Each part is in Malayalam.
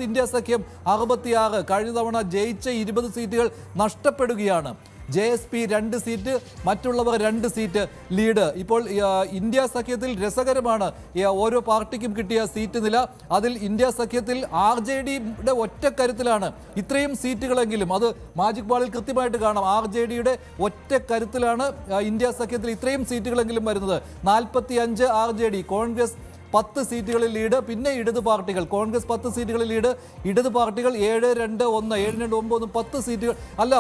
ഇന്ത്യ സഖ്യം 66 കഴിഞ്ഞ തവണ ജയിച്ച 20 സീറ്റുകൾ നഷ്ടപ്പെടുകയാണ്. JSP 2 സീറ്റ്, മറ്റുള്ളവർ 2 സീറ്റ് ലീഡ്. ഇപ്പോൾ ഇന്ത്യ സഖ്യത്തിൽ രസകരമാണ് ഓരോ പാർട്ടിക്കും കിട്ടിയ സീറ്റ് നില. അതിൽ ഇന്ത്യ സഖ്യത്തിൽ RJDയുടെ ഒറ്റ കരുത്തിലാണ് ഇത്രയും സീറ്റുകളെങ്കിലും. അത് മാജിക് ബാളിൽ കൃത്യമായിട്ട് കാണാം. RJDയുടെ ഒറ്റ കരുത്തിലാണ് ഇന്ത്യ സഖ്യത്തിൽ ഇത്രയും സീറ്റുകളെങ്കിലും വരുന്നത്. 45 RJD, കോൺഗ്രസ് 10 സീറ്റുകളിൽ ലീഡ്. പിന്നെ ഇടത് പാർട്ടികൾ, കോൺഗ്രസ് 10 സീറ്റുകളിൽ ലീഡ്, ഇടത് പാർട്ടികൾ 7-2-1, 7-2-9, 10 സീറ്റുകൾ അല്ല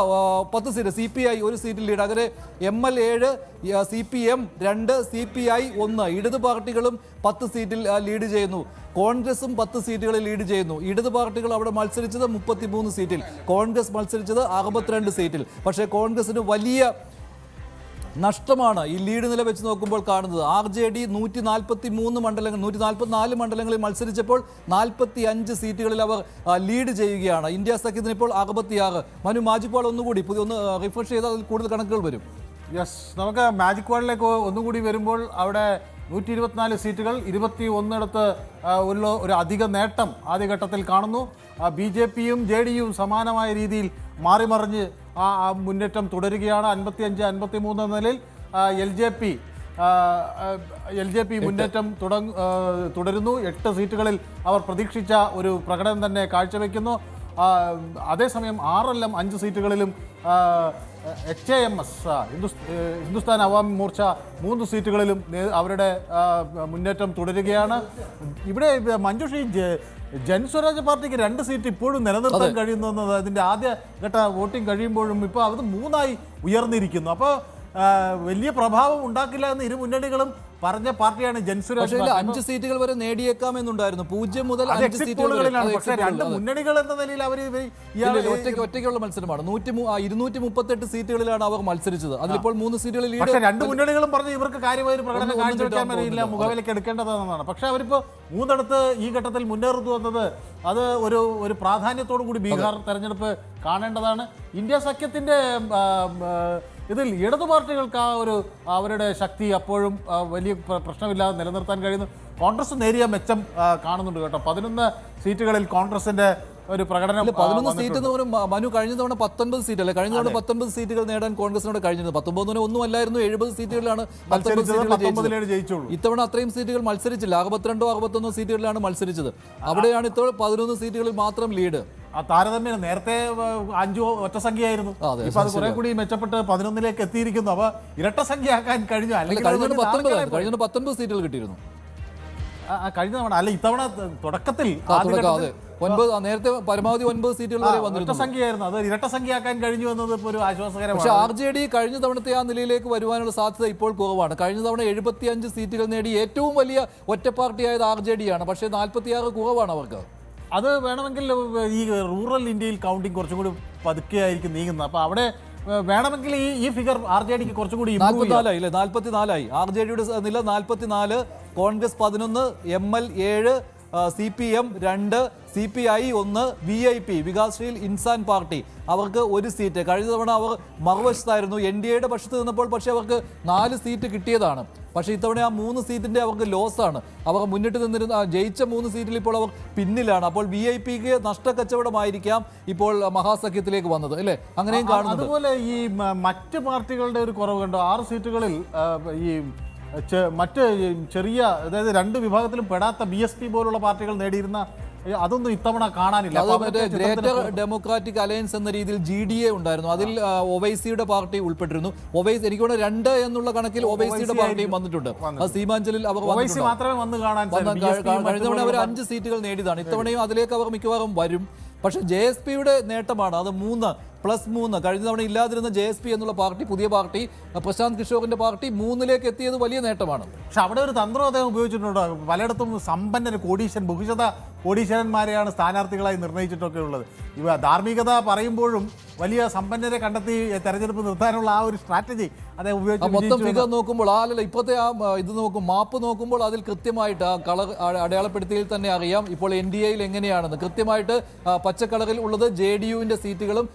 10 സീറ്റ്. CPI 1 സീറ്റിൽ ലീഡ്. അങ്ങനെ ML 7, CPM 2, CPI 1. ഇടത് പാർട്ടികളും 10 സീറ്റിൽ ലീഡ് ചെയ്യുന്നു. കോൺഗ്രസും 10 സീറ്റുകളിൽ ലീഡ് ചെയ്യുന്നു. ഇടത് പാർട്ടികൾ അവിടെ മത്സരിച്ചത് 33 സീറ്റിൽ, കോൺഗ്രസ് മത്സരിച്ചത് 62 സീറ്റിൽ. പക്ഷേ കോൺഗ്രസിന് വലിയ നഷ്ടമാണ് ഈ ലീഡ് നില വെച്ച് നോക്കുമ്പോൾ കാണുന്നത്. RJD 143 മണ്ഡലങ്ങൾ, 144 മണ്ഡലങ്ങളിൽ മത്സരിച്ചപ്പോൾ 45 സീറ്റുകളിൽ അവർ ലീഡ് ചെയ്യുകയാണ്. ഇന്ത്യ സഖ്യത്തിന് ഇപ്പോൾ 66. മനു, മാജിക് വാൾ ഒന്നുകൂടി ഒന്ന് റിഫ്രഷ് ചെയ്താൽ അതിൽ കൂടുതൽ കണക്കുകൾ വരും. യെസ്, നമുക്ക് മാജിക് വാളിലേക്ക് ഒന്നുകൂടി വരുമ്പോൾ അവിടെ 124 സീറ്റുകൾ, 21 ഒരു അധിക നേട്ടം ആദ്യഘട്ടത്തിൽ കാണുന്നു. BJPയും JDയും സമാനമായ രീതിയിൽ മാറിമറിഞ്ഞ് ആ മുന്നേറ്റം തുടരുകയാണ്. 55-53 എന്ന നിലയിൽ LJP മുന്നേറ്റം തുടരുന്നു. 8 സീറ്റുകളിൽ അവർ പ്രതീക്ഷിച്ച ഒരു പ്രകടനം തന്നെ കാഴ്ചവെക്കുന്നു. അതേസമയം RLM 5 സീറ്റുകളിലും HAMS ഹിന്ദുസ്ഥാൻ അവാമി മോർച്ച 3 സീറ്റുകളിലും അവരുടെ മുന്നേറ്റം തുടരുകയാണ്. ഇവിടെ മഞ്ജുഷി, ജൻസ്വരാജ് പാർട്ടിക്ക് 2 സീറ്റ് ഇപ്പോഴും നിലനിർത്താൻ കഴിയുന്നു എന്നത് അതിൻ്റെ ആദ്യഘട്ട വോട്ടിംഗ് കഴിയുമ്പോഴും ഇപ്പോൾ അത് 3ആയി ഉയർന്നിരിക്കുന്നു. അപ്പോൾ വലിയ പ്രഭാവം ഉണ്ടാക്കില്ല എന്ന് ഇരു മുന്നണികളും പറഞ്ഞ പാർട്ടിയാണ് ജൻസ്വരാജ്. 5 സീറ്റുകൾ വരെ നേടിയേക്കാമെന്നുണ്ടായിരുന്നു. 0 മുതൽ 5 സീറ്റുകളിലാണ്. പക്ഷേ രണ്ട് മുന്നണികൾ എന്ന നിലയിൽ അവർ ഒറ്റയ്ക്കുള്ള മത്സരമാണ്. 238 സീറ്റുകളിലാണ് അവർ മത്സരിച്ചത്. അതിലിപ്പോൾ 3 സീറ്റുകളിൽ ലീഡ്. പക്ഷേ രണ്ട് മുന്നണികളും പറഞ്ഞ് ഇവർക്ക് കാര്യമായ ഒരു പ്രകടനം കാഴ്ചവെക്കാൻ വരില്ല, മുഖവിലേക്ക് എടുക്കേണ്ടതെന്നാണ്. പക്ഷേ അവരിപ്പോൾ 3 ഈ ഘട്ടത്തിൽ മുന്നേറുന്നു എന്നത് അത് ഒരു പ്രാധാന്യത്തോടു കൂടി ബീഹാർ തെരഞ്ഞെടുപ്പ് കാണേണ്ടതാണ്. ഇന്ത്യ സഖ്യത്തിൻ്റെ ഇതിൽ ഇടതു പാർട്ടികൾക്ക് അവരുടെ ശക്തി അപ്പോഴും വലിയ പ്രശ്നമില്ലാതെ നിലനിർത്താൻ കഴിയുന്നു. കോൺഗ്രസ് നേരിയ മെച്ചം കാണുന്നുണ്ട് കേട്ടോ. 11 സീറ്റുകളിൽ കോൺഗ്രസിന്റെ ഒരു പ്രകടനം. 11 സീറ്റ് എന്ന് പറയുമ്പോൾ മനു, കഴിഞ്ഞ തവണ 19 സീറ്റ് അല്ലേ? കഴിഞ്ഞ തവണ 19 സീറ്റുകൾ നേടാൻ കോൺഗ്രസിനോട് കഴിഞ്ഞിരുന്നത്. 19 ഒന്നും അല്ലായിരുന്നു, 70 സീറ്റുകളിലാണ് ജയിച്ചുള്ളൂ. ഇത്തവണ അത്രയും സീറ്റുകൾ മത്സരിച്ചില്ല. 62-61 സീറ്റുകളിലാണ് മത്സരിച്ചത്. അവിടെയാണ് ഇത്തവണ 11 സീറ്റുകളിൽ മാത്രം ലീഡ്. ആ താരതമ്യം നേരത്തെ 5 ഒറ്റ സംഖ്യയായിരുന്നു. ഇപ്പൊ അത് കുറെ കൂടി മെച്ചപ്പെട്ട് 11ലേക്ക് എത്തിയിരിക്കുന്നു. അപ്പൊ ഇരട്ട സംഖ്യ ആക്കാൻ കഴിഞ്ഞു. അല്ലെങ്കിൽ കഴിഞ്ഞ 19 സീറ്റുകൾ കിട്ടിയിരുന്നു കഴിഞ്ഞ തവണ. അല്ല, ഇത്തവണ തുടക്കത്തിൽ നേരത്തെ പരമാവധി 9 സീറ്റുകൾ വരെ വന്നിരുന്നു. സംഖ്യയായിരുന്നു. അത് ഇരട്ട സംഖ്യ ആക്കാൻ കഴിഞ്ഞു എന്നത് ഇപ്പോൾ ഒരു ആശ്വാസകരമാണ്. പക്ഷേ RJD കഴിഞ്ഞ തവണത്തെ ആ നിലയിലേക്ക് വരുവാനുള്ള സാധ്യത ഇപ്പോൾ കുറവാണ്. കഴിഞ്ഞ തവണ 75 സീറ്റുകൾ നേടി ഏറ്റവും വലിയ ഒറ്റ പാർട്ടിയായത് RJD ആണ്. പക്ഷേ 46 കുറവാണ് അവർക്ക്. അത് വേണമെങ്കിൽ ഈ റൂറൽ ഇന്ത്യയിൽ കൗണ്ടിങ് കുറച്ചും കൂടി പതുക്കെയായിരിക്കും നീങ്ങുന്നത്. അപ്പോൾ അവിടെ വേണമെങ്കിൽ ഈ ഫിഗർ RJDക്ക് കുറച്ചും കൂടി 44 RJDയുടെ നില 44, Congress 11, ML 7, CPM 2, CPI 1, VIP Vikassheel Insaan party അവർക്ക് 1 സീറ്റ്. കഴിഞ്ഞ തവണ അവർ മറുവശത്തായിരുന്നു, NDAയുടെ പക്ഷത്ത് നിന്നപ്പോൾ. പക്ഷേ അവർക്ക് 4 സീറ്റ് കിട്ടിയതാണ്. പക്ഷേ ഇത്തവണ ആ 3 സീറ്റിന്റെ അവർക്ക് ലോസാണ്. അവർ മുന്നിട്ട് നിന്നിരുന്ന ജയിച്ച 3 സീറ്റിൽ ഇപ്പോൾ അവർ പിന്നിലാണ്. അപ്പോൾ VIPക്ക് നഷ്ടക്കച്ചവടമായിരിക്കാം ഇപ്പോൾ മഹാസഖ്യത്തിലേക്ക് വന്നത്, അല്ലേ? അങ്ങനെയും കാണുന്നു. അതുപോലെ ഈ മറ്റ് പാർട്ടികളുടെ ഒരു കുറവ് കണ്ടോ? 6 സീറ്റുകളിൽ ഈ മറ്റ് ചെറിയ, അതായത് 2 വിഭാഗത്തിലും പെടാത്ത BSP പോലുള്ള പാർട്ടികൾ നേടിയിരുന്ന അതൊന്നും ഇത്തവണ കാണാനില്ല. ഗ്രേറ്റർ ഡെമോക്രാറ്റിക് അലയൻസ് എന്ന രീതിയിൽ GDA ഉണ്ടായിരുന്നു. അതിൽ ഒവൈസിയുടെ പാർട്ടി ഉൾപ്പെട്ടിരുന്നു. ഒവൈസി എനിക്ക് തോന്നുന്നു 2 എന്നുള്ള കണക്കിൽ ഒവൈസിയുടെ പാർട്ടിയും വന്നിട്ടുണ്ട്. സീമാഞ്ചലിൽ അവർ മാത്രമേ വന്ന് കാണാൻ. കഴിഞ്ഞ തവണ അവർ 5 സീറ്റുകൾ നേടിയതാണ്. ഇത്തവണയും അതിലേക്ക് അവർ മിക്കവാറും വരും. പക്ഷേ JSPയുടെ നേട്ടമാണ് അത് 3+3. കഴിഞ്ഞ തവണ ഇല്ലാതിരുന്ന JSP എന്നുള്ള പാർട്ടി, പുതിയ പാർട്ടി, പ്രശാന്ത് കിഷോറിന്റെ പാർട്ടി 3ലേക്ക് എത്തിയത് വലിയ നേട്ടമാണ്. പക്ഷെ അവിടെ ഒരു തന്ത്രം അദ്ദേഹം ഉപയോഗിച്ചിട്ടുണ്ട്. പലയിടത്തും സമ്പന്നർ, ബഹുശത കോടീശ്വരന്മാരെയാണ് സ്ഥാനാർത്ഥികളായി നിർണയിച്ചിട്ടൊക്കെ ഉള്ളത്. ഇവ ധാർമ്മികത പറയുമ്പോഴും വലിയ സമ്പന്നരെ കണ്ടെത്തി തെരഞ്ഞെടുപ്പ് നിർത്താനുള്ള ആ ഒരു സ്ട്രാറ്റജി അദ്ദേഹം ഉപയോഗിച്ചു. മൊത്തം ഫിഗർ നോക്കുമ്പോൾ ഇപ്പോഴത്തെ ഇത് മാപ്പ് നോക്കുമ്പോൾ അതിൽ കൃത്യമായിട്ട് ആ കളർ അടയാളപ്പെടുത്തിയിൽ തന്നെ അറിയാം ഇപ്പോൾ NDAയിൽ എങ്ങനെയാണെന്ന്. കൃത്യമായിട്ട് പച്ചക്കളറിൽ ഉള്ളത് JDUവിന്റെ സീറ്റുകളും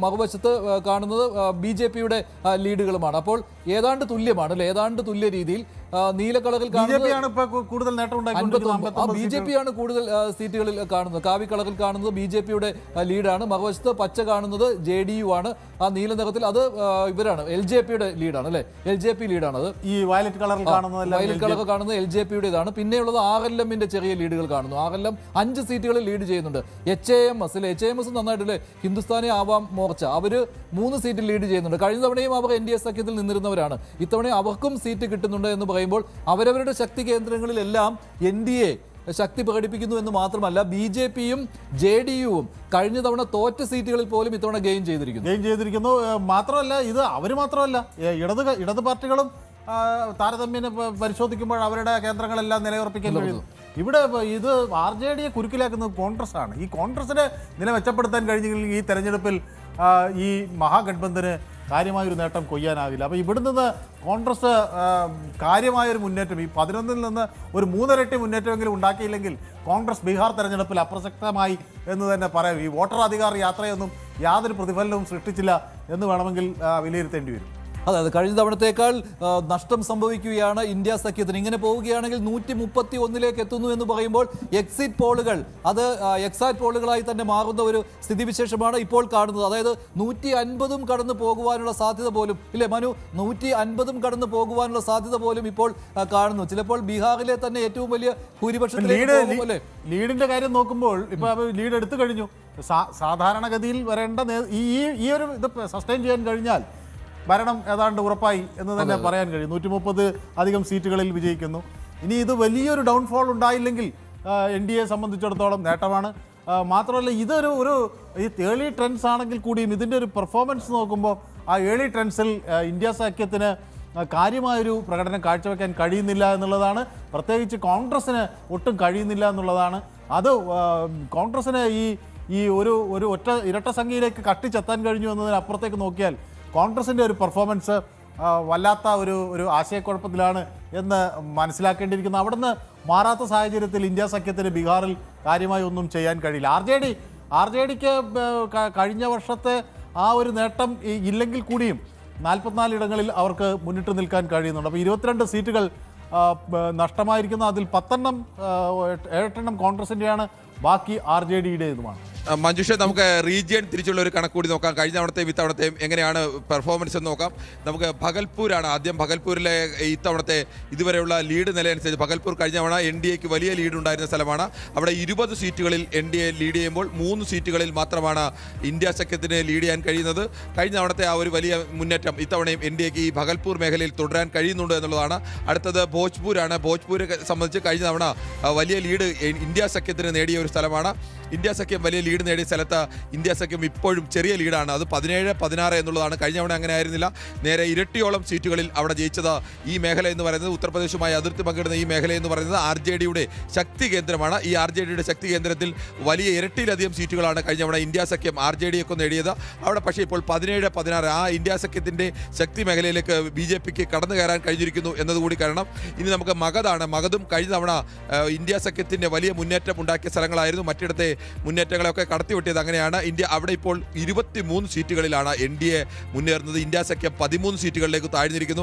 മറുവശത്ത് കാണുന്നത് BJPയുടെ ലീഡുകളുമാണ്. അപ്പോൾ ഏതാണ്ട് തുല്യമാണ്, ഏതാണ്ട് തുല്യ രീതിയിൽ നീല കളറിൽ ബി ജെ പി ആണ് ഇപ്പൊ കൂടുതൽ നേട്ടം ബി ജെ പി ആണ് കൂടുതൽ സീറ്റുകളിൽ കാണുന്നത്. കാവി കളറിൽ കാണുന്നത് ബി ജെ പിയുടെ ലീഡാണ്. മറുവശത്ത് പച്ച കാണുന്നത് JDU ആണ്. ആ നീല നിറത്തിൽ അത് ഇവരാണ്, LJPയുടെ ലീഡാണ് അല്ലെ, LJP ലീഡാണ്. അത് ഈ വയലറ്റ് കളറിൽ കാണുന്നത് LJPയുടേതാണ്. പിന്നെയുള്ളത് RLMന്റെ ചെറിയ ലീഡുകൾ കാണുന്നു. RLM 5 സീറ്റുകളിൽ ലീഡ് ചെയ്യുന്നുണ്ട്. HAMS നന്നായിട്ടല്ലേ, ഹിന്ദുസ്ഥാനി ആവാം മോർച്ച, അവര് 3 സീറ്റിൽ ലീഡ് ചെയ്യുന്നുണ്ട്. കഴിഞ്ഞ തവണയും അവർ NDA സഖ്യത്തിൽ നിന്നിരുന്നവരാണ്. ഇത്തവണ അവർക്കും സീറ്റ് കിട്ടുന്നുണ്ട് എന്ന് പറയുമ്പോൾ അവരവരുടെ ശക്തി കേന്ദ്രങ്ങളിലെല്ലാം NDA ശക്തി പ്രകടിപ്പിക്കുന്നു എന്ന് മാത്രമല്ല, BJPയും JDUവും കഴിഞ്ഞ തവണ തോറ്റ സീറ്റുകളിൽ പോലും ഇത്തവണ ഗെയിൻ ചെയ്തിരിക്കുന്നു. മാത്രമല്ല, ഇത് അവർ മാത്രമല്ല, ഇടത് പാർട്ടികളും താരതമ്യേന പരിശോധിക്കുമ്പോൾ അവരുടെ കേന്ദ്രങ്ങളെല്ലാം നിലയുറപ്പിക്കാൻ കഴിയുന്നു. ഇവിടെ ഇത് RJD കുരുക്കിലാക്കുന്നത് കോൺഗ്രസ് ആണ്. ഈ കോൺഗ്രസിനെ നില മെച്ചപ്പെടുത്താൻ കഴിഞ്ഞെങ്കിൽ ഈ തെരഞ്ഞെടുപ്പിൽ ഈ മഹാഗഠബന്ധന് കാര്യമായൊരു നേട്ടം കൊയ്യാനാകില്ല. അപ്പോൾ ഇവിടെ നിന്ന് കോൺഗ്രസ് കാര്യമായൊരു മുന്നേറ്റം, ഈ 11-ൽ നിന്ന് ഒരു 3 ഇരട്ടി മുന്നേറ്റമെങ്കിലും ഉണ്ടാക്കിയില്ലെങ്കിൽ കോൺഗ്രസ് ബീഹാർ തെരഞ്ഞെടുപ്പിൽ അപ്രസക്തമായി എന്ന് തന്നെ പറയാം. ഈ വോട്ടർ അധികാർ യാത്രയൊന്നും യാതൊരു പ്രതിഫലനവും സൃഷ്ടിച്ചില്ല എന്ന് വേണമെങ്കിൽ വിലയിരുത്തേണ്ടി വരും. അതെ, കഴിഞ്ഞ തവണത്തേക്കാൾ നഷ്ടം സംഭവിക്കുകയാണ് ഇന്ത്യ സഖ്യത്തിന്. ഇങ്ങനെ പോവുകയാണെങ്കിൽ 131 എത്തുന്നു എന്ന് പറയുമ്പോൾ എക്സിറ്റ് പോളുകൾ അത് എക്സാറ്റ് പോളുകളായി തന്നെ മാറുന്ന ഒരു സ്ഥിതിവിശേഷമാണ് ഇപ്പോൾ കാണുന്നത്. അതായത് 150 കടന്നു പോകുവാനുള്ള സാധ്യത പോലും ഇല്ലേ മനു, 150 കടന്നു പോകുവാനുള്ള സാധ്യത പോലും ഇപ്പോൾ കാണുന്നു. ചിലപ്പോൾ ബീഹാറിലെ തന്നെ ഏറ്റവും വലിയ ഭൂരിപക്ഷത്തിലേക്ക് ലീഡിന്റെ കാര്യം നോക്കുമ്പോൾ ഇപ്പൊ ലീഡ് എടുത്തു കഴിഞ്ഞു. സാധാരണഗതിയിൽ വരേണ്ട ഈ ഒരു ഇത് സസ്റ്റെയിൻ ചെയ്യാൻ കഴിഞ്ഞാൽ ഭരണം ഏതാണ്ട് ഉറപ്പായി എന്ന് തന്നെ പറയാൻ കഴിയും. 130 അധികം സീറ്റുകളിൽ വിജയിക്കുന്നു. ഇനി ഇത് വലിയൊരു ഡൗൺഫോൾ ഉണ്ടായില്ലെങ്കിൽ NDA സംബന്ധിച്ചിടത്തോളം നേട്ടമാണ്. മാത്രമല്ല, ഇതൊരു ഈ ഏർലി ട്രെൻഡ്സ് ആണെങ്കിൽ കൂടിയും ഇതിൻ്റെ ഒരു പെർഫോമൻസ് നോക്കുമ്പോൾ ആ ഏർലി ട്രെൻഡ്സിൽ ഇന്ത്യ സഖ്യത്തിന് കാര്യമായൊരു പ്രകടനം കാഴ്ചവെക്കാൻ കഴിയുന്നില്ല എന്നുള്ളതാണ്. പ്രത്യേകിച്ച് കോൺഗ്രസ്സിന് ഒട്ടും കഴിയുന്നില്ല എന്നുള്ളതാണ്. അത് കോൺഗ്രസ്സിന് ഈ ഒരു ഒറ്റ ഇരട്ട സംഖ്യയിലേക്ക് കട്ടിച്ചെത്താൻ കഴിഞ്ഞു എന്നതിനപ്പുറത്തേക്ക് നോക്കിയാൽ കോൺഗ്രസിൻ്റെ ഒരു പെർഫോമൻസ് വല്ലാത്ത ഒരു ആശയക്കുഴപ്പത്തിലാണ് എന്ന് മനസ്സിലാക്കേണ്ടിയിരിക്കുന്നു. അവിടുന്ന് മാറാത്ത സാഹചര്യത്തിൽ ഇന്ത്യ സഖ്യത്തിന് ബീഹാറിൽ കാര്യമായി ഒന്നും ചെയ്യാൻ കഴിയില്ല. RJDക്ക് കഴിഞ്ഞ വർഷത്തെ ആ ഒരു നേട്ടം ഇല്ലെങ്കിൽ കൂടിയും 44 ഇടങ്ങളിൽ അവർക്ക് മുന്നിട്ട് നിൽക്കാൻ കഴിയുന്നുണ്ട്. അപ്പോൾ 22 സീറ്റുകൾ നഷ്ടമായിരിക്കുന്നു. അതിൽ 7 കോൺഗ്രസിൻ്റെയാണ്, ബാക്കി RJDയുടേതുമാണ്. മഞ്ജുഷ, നമുക്ക് റീജിയൻ തിരിച്ചുള്ള ഒരു കണക്ക് കൂടി നോക്കാം. കഴിഞ്ഞ തവണത്തെയും ഇത്തവണത്തെയും എങ്ങനെയാണ് പെർഫോമൻസ് എന്ന് നോക്കാം. നമുക്ക് ഭഗൽപൂരാണ് ആദ്യം. ഭഗൽപൂരിലെ ഇത്തവണത്തെ ഇതുവരെയുള്ള ലീഡ് നിലയനുസരിച്ച് ഭഗൽപൂർ കഴിഞ്ഞ തവണ NDAക്ക് വലിയ ലീഡ് ഉണ്ടായിരുന്ന സ്ഥലമാണ്. അവിടെ 20 സീറ്റുകളിൽ NDA ലീഡ് ചെയ്യുമ്പോൾ 3 സീറ്റുകളിൽ മാത്രമാണ് ഇന്ത്യ സഖ്യത്തിന് ലീഡ് ചെയ്യാൻ കഴിയുന്നത്. കഴിഞ്ഞ തവണത്തെ ആ ഒരു വലിയ മുന്നേറ്റം ഇത്തവണയും NDAക്ക് ഈ ഭഗൽപൂർ മേഖലയിൽ തുടരാൻ കഴിയുന്നുണ്ട് എന്നുള്ളതാണ്. അടുത്തത് ഭോജ്പൂരാണ്. ഭോജ്പൂരെ സംബന്ധിച്ച് കഴിഞ്ഞ തവണ വലിയ ലീഡ് ഇന്ത്യ സഖ്യത്തിന് നേടിയ ഒരു സ്ഥലമാണ്. ഇന്ത്യ സഖ്യം വലിയ ലീഡ് നേടിയ സ്ഥലത്ത് ഇന്ത്യ സഖ്യം ഇപ്പോഴും ചെറിയ ലീഡാണ്. അത് 17-16 എന്നുള്ളതാണ്. കഴിഞ്ഞ തവണ അങ്ങനെ ആയിരുന്നില്ല. നേരെ ഇരട്ടിയോളം സീറ്റുകളിൽ അവിടെ ജയിച്ചത് ഈ മേഖല എന്ന് പറയുന്നത്, ഉത്തർപ്രദേശുമായി അതിർത്തി പങ്കിടുന്ന ഈ മേഖല എന്ന് പറയുന്നത് RJDയുടെ ശക്തി കേന്ദ്രമാണ്. ഈ RJDയുടെ ശക്തി കേന്ദ്രത്തിൽ വലിയ ഇരട്ടിയിലധികം സീറ്റുകളാണ് കഴിഞ്ഞ തവണ ഇന്ത്യ സഖ്യം RJDയൊക്കെ നേടിയത്. അവിടെ പക്ഷേ ഇപ്പോൾ 17-16 ആ ഇന്ത്യ സഖ്യത്തിൻ്റെ ശക്തി മേഖലയിലേക്ക് BJPക്ക് കടന്നു കയറാൻ കഴിഞ്ഞിരിക്കുന്നു എന്നതുകൂടി കാരണം. ഇനി നമുക്ക് മഗധാണ്. മഗധും കഴിഞ്ഞ തവണ ഇന്ത്യ സഖ്യത്തിൻ്റെ വലിയ മുന്നേറ്റം ഉണ്ടാക്കിയ സ്ഥലങ്ങളായിരുന്നു. മറ്റിടത്തെ മുന്നേറ്റങ്ങളൊക്കെ കടത്തിവിട്ടിയത് അങ്ങനെയാണ്. ഇന്ത്യ അവിടെ ഇപ്പോൾ 23 സീറ്റുകളിലാണ് NDA മുന്നേറുന്നത്. ഇന്ത്യ സഖ്യം 13 സീറ്റുകളിലേക്ക് താഴ്ന്നിരിക്കുന്നു.